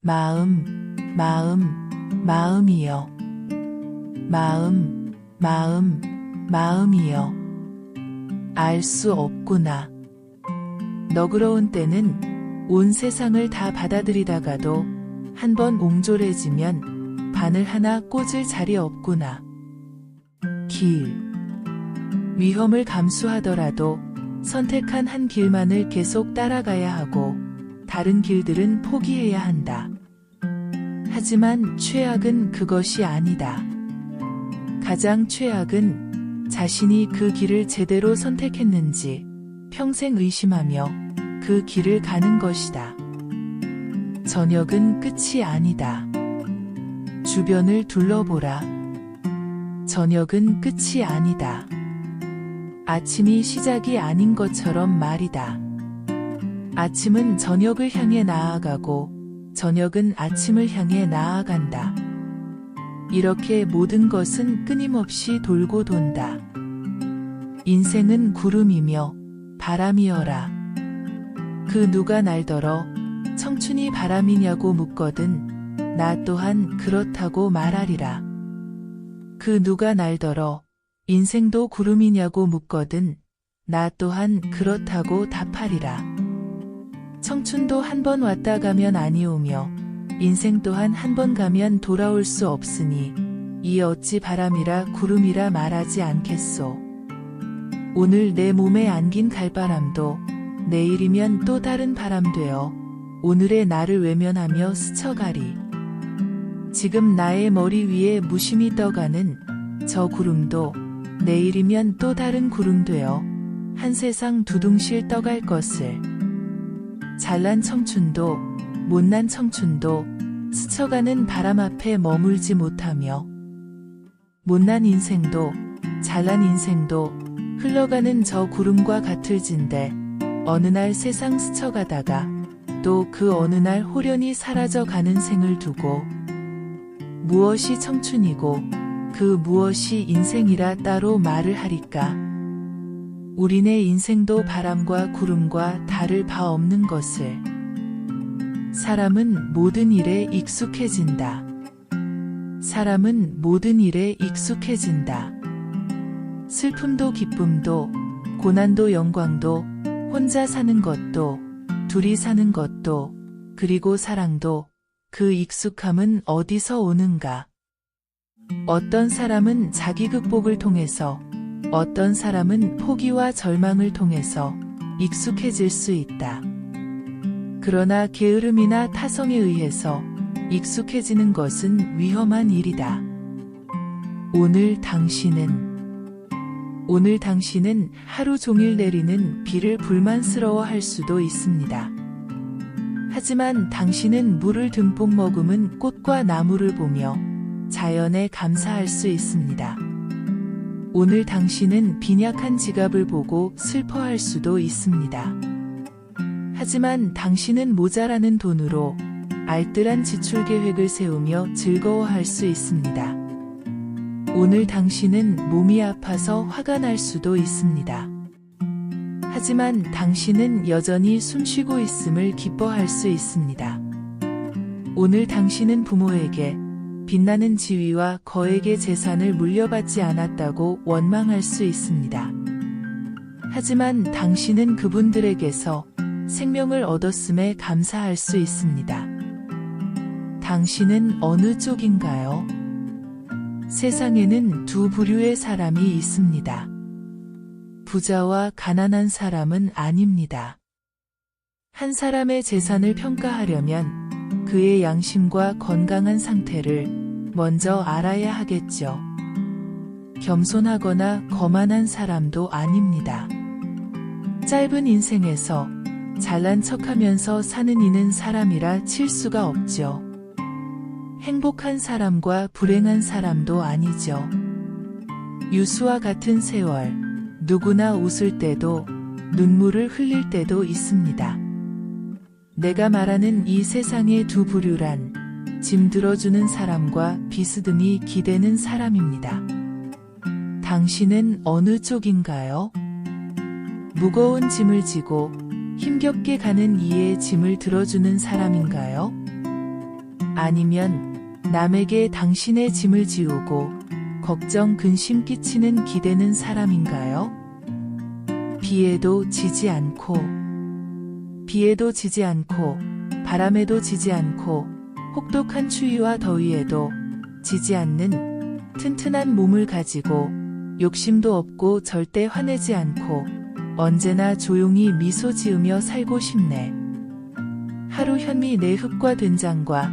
마음, 마음이여. 마음이여. 알 수 없구나. 너그러운 때는 온 세상을 다 받아들이다가도 한번 옹졸해지면 바늘 하나 꽂을 자리 없구나. 위험을 감수하더라도 선택한 한 길만을 계속 따라가야 하고 다른 길들은 포기해야 한다. 하지만 최악은 그것이 아니다. 가장 최악은 자신이 그 길을 제대로 선택했는지 평생 의심하며 그 길을 가는 것이다. 저녁은 끝이 아니다. 주변을 둘러보라. 저녁은 끝이 아니다. 아침이 시작이 아닌 것처럼 말이다. 아침은 저녁을 향해 나아가고 저녁은 아침을 향해 나아간다. 이렇게 모든 것은 끊임없이 돌고 돈다. 인생은 구름이며 바람이어라. 그 누가 날더러 청춘이 바람이냐고 묻거든 나 또한 그렇다고 말하리라. 그 누가 날더러 인생도 구름이냐고 묻거든 나 또한 그렇다고 답하리라. 청춘도 한 번 왔다 가면 아니오며 인생 또한 한 번 가면 돌아올 수 없으니 이 어찌 바람이라 구름이라 말하지 않겠소. 오늘 내 몸에 안긴 갈바람도 내일이면 또 다른 바람 되어 오늘의 나를 외면하며 스쳐가리. 지금 나의 머리 위에 무심히 떠가는 저 구름도 내일이면 또 다른 구름 되어 한 세상 두둥실 떠갈 것을. 잘난 청춘도 못난 청춘도 스쳐가는 바람 앞에 머물지 못하며 못난 인생도 잘난 인생도 흘러가는 저 구름과 같을진데 어느 날 세상 스쳐가다가 또 그 어느 날 호련히 사라져가는 생을 두고 무엇이 청춘이고 그 무엇이 인생이라 따로 말을 하리까. 우리네 인생도 바람과 구름과 다를 바 없는 것을. 사람은 모든 일에 익숙해진다. 사람은 모든 일에 익숙해진다. 슬픔도 기쁨도 고난도 영광도 혼자 사는 것도 둘이 사는 것도 그리고 사랑도 그 익숙함은 어디서 오는가. 어떤 사람은 자기 극복을 통해서 어떤 사람은 포기와 절망을 통해서 익숙해질 수 있다. 그러나 게으름이나 타성에 의해서 익숙해지는 것은 위험한 일이다. 오늘 당신은 하루 종일 내리는 비를 불만스러워할 수도 있습니다. 하지만 당신은 물을 듬뿍 머금은 꽃과 나무를 보며 자연에 감사할 수 있습니다. 오늘 당신은 빈약한 지갑을 보고 슬퍼할 수도 있습니다. 하지만 당신은 모자라는 돈으로 알뜰한 지출 계획을 세우며 즐거워할 수 있습니다. 오늘 당신은 몸이 아파서 화가 날 수도 있습니다. 하지만 당신은 여전히 숨쉬고 있음을 기뻐할 수 있습니다. 오늘 당신은 부모에게 빛나는 지위와 거액의 재산을 물려받지 않았다고 원망할 수 있습니다. 하지만 당신은 그분들에게서 생명을 얻었음에 감사할 수 있습니다. 당신은 어느 쪽인가요? 세상에는 두 부류의 사람이 있습니다. 부자와 가난한 사람은 아닙니다. 한 사람의 재산을 평가하려면 그의 양심과 건강한 상태를 먼저 알아야 하겠죠. 겸손하거나 거만한 사람도 아닙니다. 짧은 인생에서 잘난 척하면서 사는 이는 사람이라 칠 수가 없죠. 행복한 사람과 불행한 사람도 아니죠. 유수와 같은 세월, 누구나 웃을 때도 눈물을 흘릴 때도 있습니다. 내가 말하는 이 세상의 두 부류란 짐 들어주는 사람과 비스듬히 기대는 사람입니다. 당신은 어느 쪽인가요? 무거운 짐을 지고 힘겹게 가는 이의 짐을 들어주는 사람인가요? 아니면 남에게 당신의 짐을 지우고 걱정 근심 끼치는 기대는 사람인가요? 비에도 지지 않고 바람에도 지지 않고 혹독한 추위와 더위에도 지지 않는 튼튼한 몸을 가지고 욕심도 없고 절대 화내지 않고 언제나 조용히 미소 지으며 살고 싶네. 하루 현미 내 흙과 된장과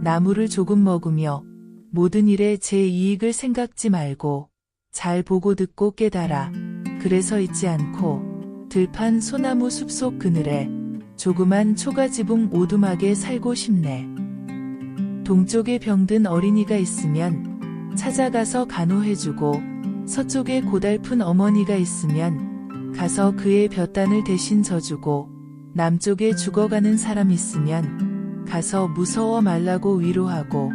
나물을 조금 먹으며 모든 일에 제 이익을 생각지 말고 잘 보고 듣고 깨달아 그래서 잊지 않고 들판 소나무 숲속 그늘에 조그만 초가지붕 오두막에 살고 싶네. 동쪽에 병든 어린이가 있으면 찾아가서 간호해주고 서쪽에 고달픈 어머니가 있으면 가서 그의 볕단을 대신 져주고 남쪽에 죽어가는 사람 있으면 가서 무서워 말라고 위로하고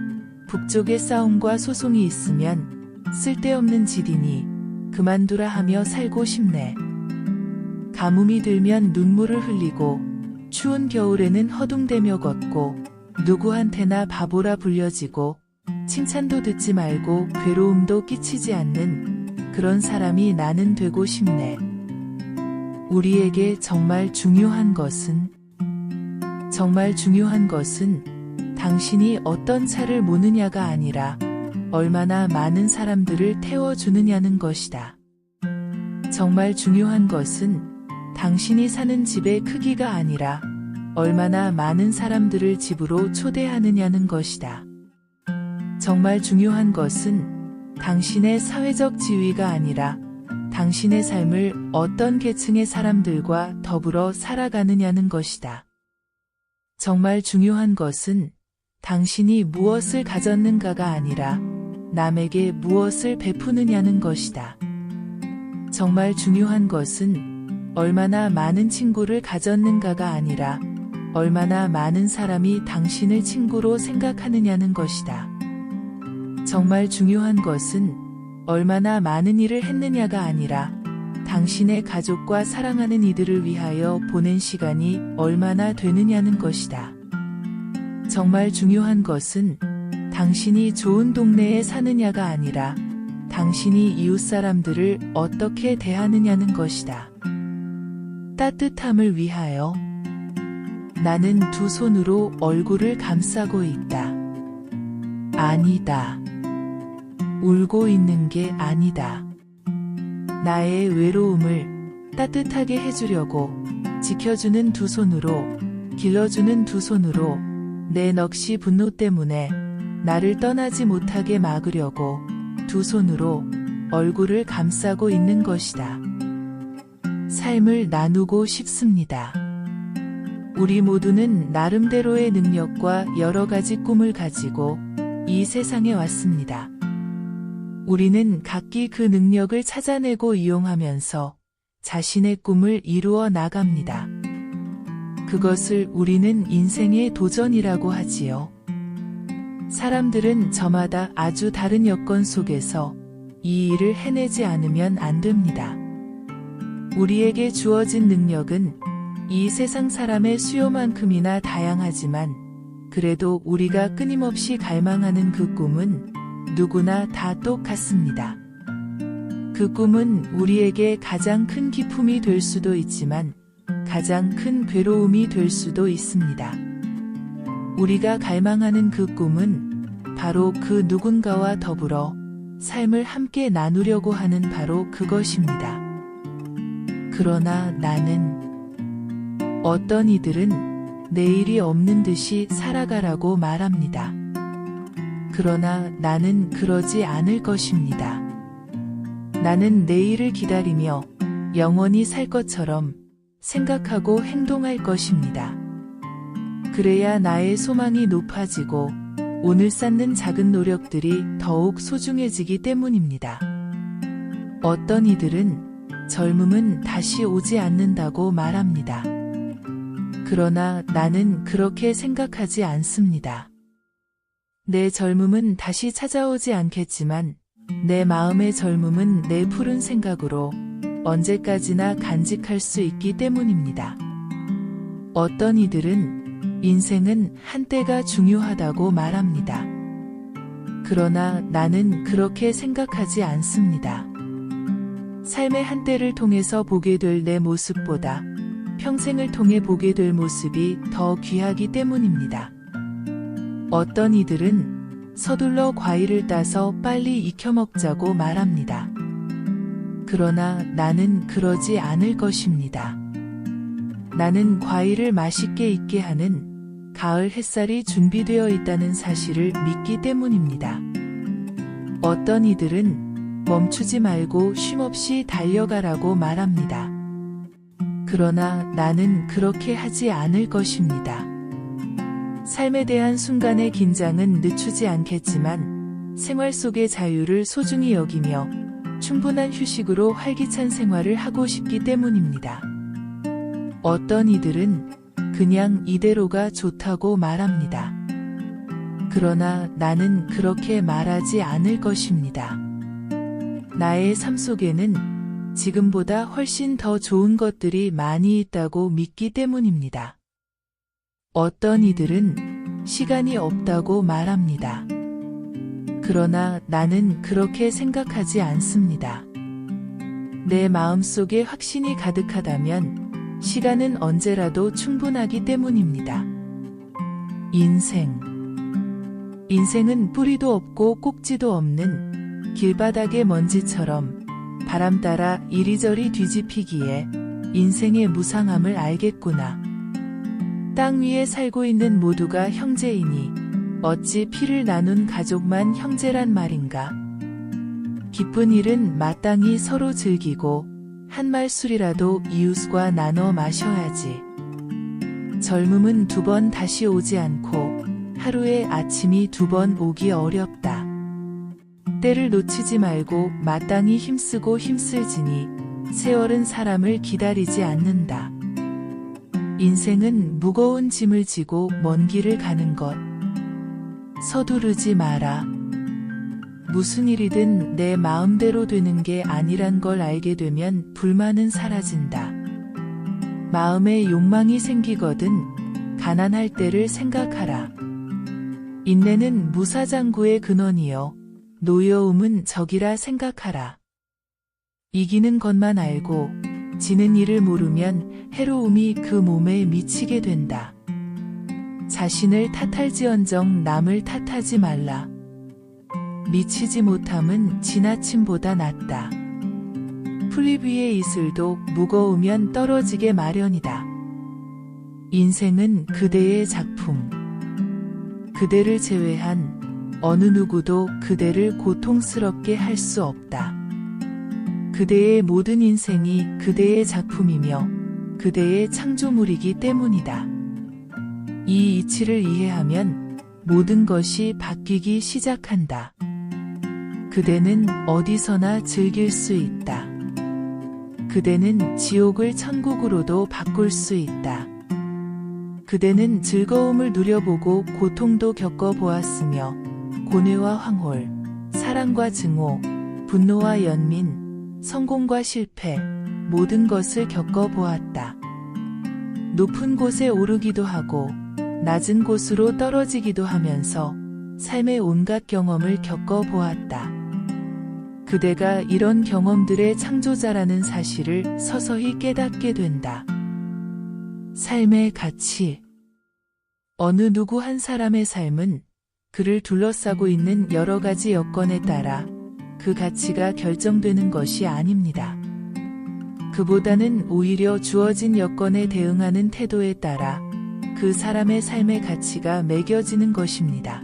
북쪽에 싸움과 소송이 있으면 쓸데없는 짓이니 그만두라 하며 살고 싶네. 가뭄이 들면 눈물을 흘리고 추운 겨울에는 허둥대며 걷고 누구한테나 바보라 불려지고 칭찬도 듣지 말고 괴로움도 끼치지 않는 그런 사람이 나는 되고 싶네. 우리에게 정말 중요한 것은 당신이 어떤 차를 모느냐가 아니라 얼마나 많은 사람들을 태워주느냐는 것이다. 정말 중요한 것은 당신이 사는 집의 크기가 아니라 얼마나 많은 사람들을 집으로 초대하느냐는 것이다. 정말 중요한 것은 당신의 사회적 지위가 아니라 당신의 삶을 어떤 계층의 사람들과 더불어 살아가느냐는 것이다. 정말 중요한 것은 당신이 무엇을 가졌는가가 아니라 남에게 무엇을 베푸느냐는 것이다. 정말 중요한 것은 얼마나 많은 친구를 가졌는가가 아니라 얼마나 많은 사람이 당신을 친구로 생각하느냐는 것이다. 정말 중요한 것은 얼마나 많은 일을 했느냐가 아니라 당신의 가족과 사랑하는 이들을 위하여 보낸 시간이 얼마나 되느냐는 것이다. 정말 중요한 것은 당신이 좋은 동네에 사느냐가 아니라 당신이 이웃 사람들을 어떻게 대하느냐는 것이다. 따뜻함을 위하여 나는 두 손으로 얼굴을 감싸고 있다. 아니다. 울고 있는 게 아니다. 나의 외로움을 따뜻하게 해주려고 지켜주는 두 손으로, 길러주는 두 손으로 내 넋이 분노 때문에 나를 떠나지 못하게 막으려고 두 손으로 얼굴을 감싸고 있는 것이다. 삶을 나누고 싶습니다. 우리 모두는 나름대로의 능력과 여러 가지 꿈을 가지고 이 세상에 왔습니다. 우리는 각기 그 능력을 찾아내고 이용하면서 자신의 꿈을 이루어 나갑니다. 그것을 우리는 인생의 도전이라고 하지요. 사람들은 저마다 아주 다른 여건 속에서 이 일을 해내지 않으면 안 됩니다. 우리에게 주어진 능력은 이 세상 사람의 수요만큼이나 다양하지만 그래도 우리가 끊임없이 갈망하는 그 꿈은 누구나 다 똑같습니다. 그 꿈은 우리에게 가장 큰 기쁨이 될 수도 있지만 가장 큰 괴로움이 될 수도 있습니다. 우리가 갈망하는 그 꿈은 바로 그 누군가와 더불어 삶을 함께 나누려고 하는 바로 그것입니다. 그러나 나는 어떤 이들은 내일이 없는 듯이 살아가라고 말합니다. 그러나 나는 그러지 않을 것입니다. 나는 내일을 기다리며 영원히 살 것처럼 생각하고 행동할 것입니다. 그래야 나의 소망이 높아지고 오늘 쌓는 작은 노력들이 더욱 소중해지기 때문입니다. 어떤 이들은 젊음은 다시 오지 않는다고 말합니다. 그러나 나는 그렇게 생각하지 않습니다. 내 젊음은 다시 찾아오지 않겠지만 내 마음의 젊음은 내 푸른 생각으로 언제까지나 간직할 수 있기 때문입니다. 어떤 이들은 인생은 한때가 중요하다고 말합니다. 그러나 나는 그렇게 생각하지 않습니다. 삶의 한때를 통해서 보게 될 내 모습보다 평생을 통해 보게 될 모습이 더 귀하기 때문입니다. 어떤 이들은 서둘러 과일을 따서 빨리 익혀 먹자고 말합니다. 그러나 나는 그러지 않을 것입니다. 나는 과일을 맛있게 익게 하는 가을 햇살이 준비되어 있다는 사실을 믿기 때문입니다. 어떤 이들은 멈추지 말고 쉼없이 달려가라고 말합니다. 그러나 나는 그렇게 하지 않을 것입니다. 삶에 대한 순간의 긴장은 늦추지 않겠지만 생활 속의 자유를 소중히 여기며 충분한 휴식으로 활기찬 생활을 하고 싶기 때문입니다. 어떤 이들은 그냥 이대로가 좋다고 말합니다. 그러나 나는 그렇게 말하지 않을 것입니다. 나의 삶 속에는 지금보다 훨씬 더 좋은 것들이 많이 있다고 믿기 때문입니다. 어떤 이들은 시간이 없다고 말합니다. 그러나 나는 그렇게 생각하지 않습니다. 내 마음속에 확신이 가득하다면 시간은 언제라도 충분하기 때문입니다. 인생은 뿌리도 없고 꼭지도 없는 길바닥의 먼지처럼 바람 따라 이리저리 뒤집히기에 인생의 무상함을 알겠구나. 땅 위에 살고 있는 모두가 형제이니 어찌 피를 나눈 가족만 형제란 말인가. 기쁜 일은 마땅히 서로 즐기고 한 말 술이라도 이웃과 나눠 마셔야지. 젊음은 2번 다시 오지 않고 하루에 아침이 2번 오기 어렵다. 때를 놓치지 말고 마땅히 힘쓰고 힘쓸지니 세월은 사람을 기다리지 않는다. 인생은 무거운 짐을 지고 먼 길을 가는 것. 서두르지 마라. 무슨 일이든 내 마음대로 되는 게 아니란 걸 알게 되면 불만은 사라진다. 마음에 욕망이 생기거든 가난할 때를 생각하라. 인내는 무사장구의 근원이요 노여움은 적이라 생각하라. 이기는 것만 알고 지는 일을 모르면 해로움이 그 몸에 미치게 된다. 자신을 탓할지언정 남을 탓하지 말라. 미치지 못함은 지나침보다 낫다. 풀잎 위의 이슬도 무거우면 떨어지게 마련이다. 인생은 그대의 작품. 그대를 제외한 어느 누구도 그대를 고통스럽게 할 수 없다. 그대의 모든 인생이 그대의 작품이며 그대의 창조물이기 때문이다. 이 이치를 이해하면 모든 것이 바뀌기 시작한다. 그대는 어디서나 즐길 수 있다. 그대는 지옥을 천국으로도 바꿀 수 있다. 그대는 즐거움을 누려보고 고통도 겪어보았으며 고뇌와 황홀, 사랑과 증오, 분노와 연민, 성공과 실패, 모든 것을 겪어보았다. 높은 곳에 오르기도 하고 낮은 곳으로 떨어지기도 하면서 삶의 온갖 경험을 겪어보았다. 그대가 이런 경험들의 창조자라는 사실을 서서히 깨닫게 된다. 삶의 가치. 어느 누구 한 사람의 삶은 그를 둘러싸고 있는 여러 가지 여건에 따라 그 가치가 결정되는 것이 아닙니다. 그보다는 오히려 주어진 여건에 대응하는 태도에 따라 그 사람의 삶의 가치가 매겨지는 것입니다.